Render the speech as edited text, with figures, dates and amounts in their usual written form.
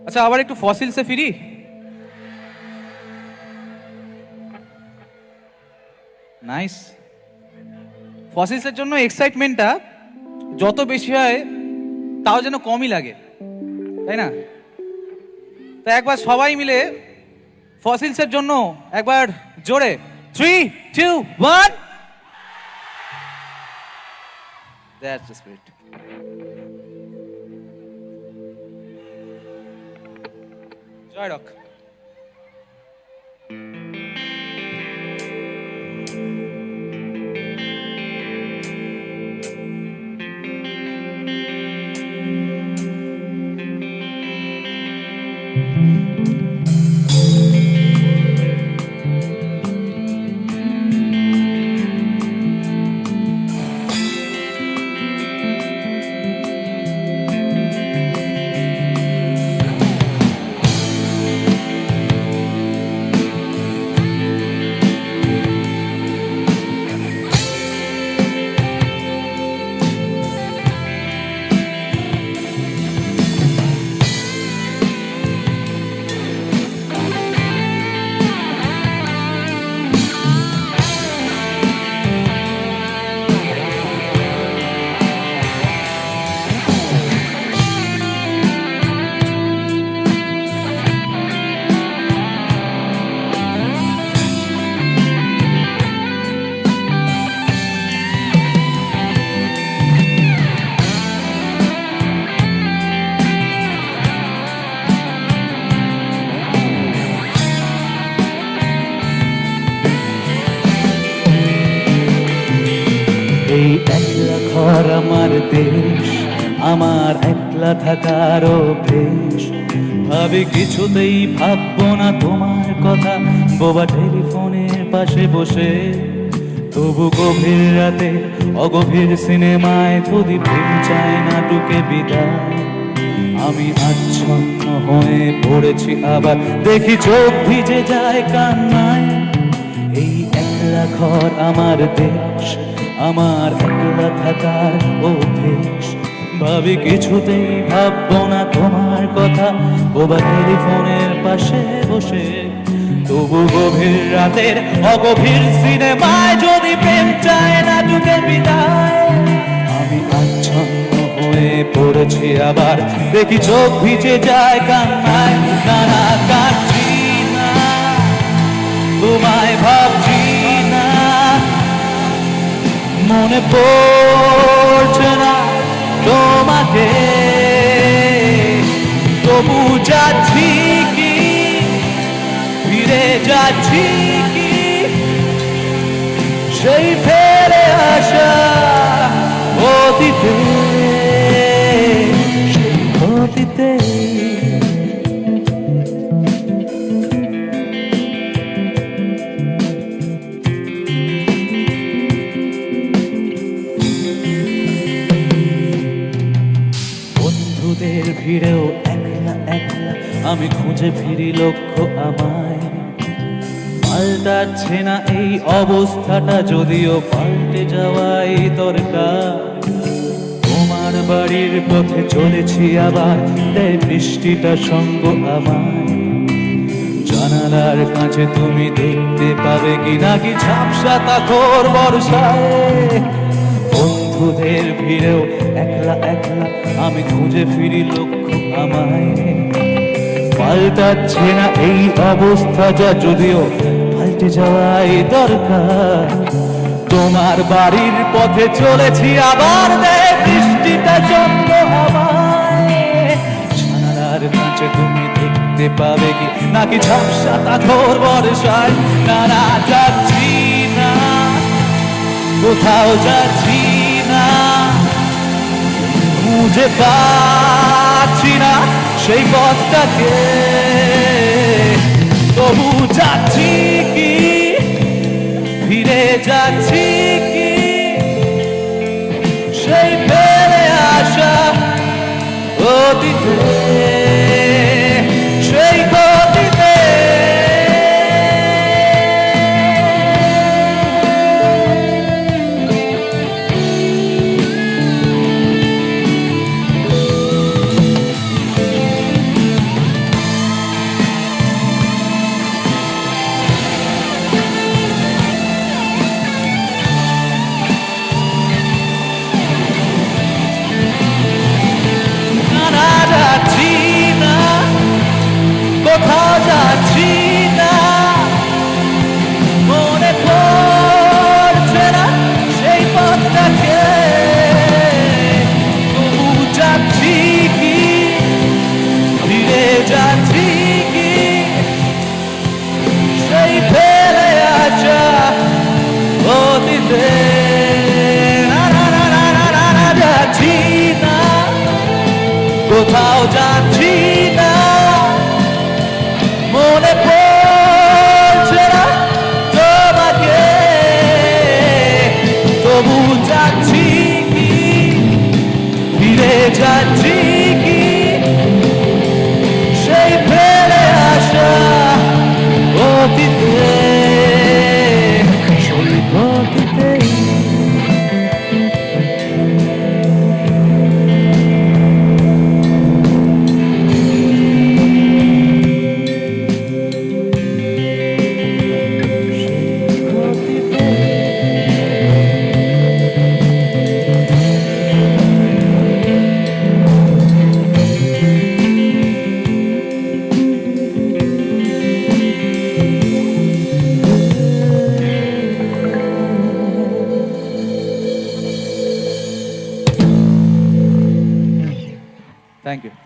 আচ্ছা, আবার একটু ফসিলসে ফিরি। নাইস। ফসিলসের জন্য এক্সাইটমেন্টটা যত বেশি হয় তাও যেন কমই লাগে, তাই না? তো একবার সবাই মিলে ফসিলসের জন্য একবার জোরে 3, 2, 1। That's the spirit. Joy rock. এই একলা ঘর আমার দেশ, আমার একলা থাকার অভ্যেস। ভাবি কিছুতেই ভাববো না তোমার কথা, বোবা টেলিফোনের পাশে বসে। তবু গভীর রাতে অগভীর সিনেমায় যদি প্রেম চায় না ঢুকে বিদায়। আমি আচ্ছন্ন হয়ে পড়েছি, আবার দেখি চোখ ভিজে যায় কান্নায়। এই একলা ঘর আমার দেশ, আমার একলা থাকার অভ্যেস। ভাবি কিছুতেই ভাববো না তোমার কথা, বোবা টেলিফোনের পাশে বসে। তবু গভীর রাতের অগভীর সিনেমায় যদি প্রেম চায় না ঢুকে বিদায়। আমি আচ্ছন্ন হয়ে পড়েছি, আবার দেখি চোখ ভিজে যায় কান্নায়। নানা কাটছি না, তোমায় ভাবছি না, মনে পড়ছে না তোমাকে। তবু যাচ্ছি কি, ফিরে যাচ্ছি কি সেই ফেলে আসা অতীতে, সেই অতীতে। বন্ধুদের ভিড়েও একলা একলা আমি খুঁজে ফিরি লক্ষ্য আমায়। পাল্টাচ্ছে না এই অবস্থাটা, যদিও পাল্টে যাওয়াই দরকার। তোমার বাড়ির পথে চলেছি আবার, দেয় বৃষ্টিটা সঙ্গ আমায়। জানালার কাছে তুমি দেখতে পাবে কি নাকি ঝাপসা তাকর বর্ষায়। বন্ধুদের ভিড়েও একলা একলা আমি খুঁজে ফিরি লক্ষ্য আমায়। পাল্টাচ্ছে না এই অবস্থা, যা যদিও পাল্টে যাওয়াই দরকার। তোমার বাড়ির পথে চলেছি আবার, দেয় বৃষ্টিটা সঙ্গ আমায়। জানালার কাছে তুমি দেখতে পাবে কি নাকি ঝাপসা তাকর বর্ষায়। না যাচ্ছি না, কোথাও যাচ্ছি না, খুঁজে পাচ্ছি না সেই পথটাকে। তবু যাচ্ছি কি, ফিরে যাচ্ছি কি সেই ফেলে আসা অতীতে, সেই অতীতে। কোথাও যাচ্ছি না, মনে পড়ছে না তোমাকে, তবু যাচ্ছি কি, ফিরে যাচ্ছি কি সেই ফেলে আসা অতীতে, সেই অতীতে। Thank you.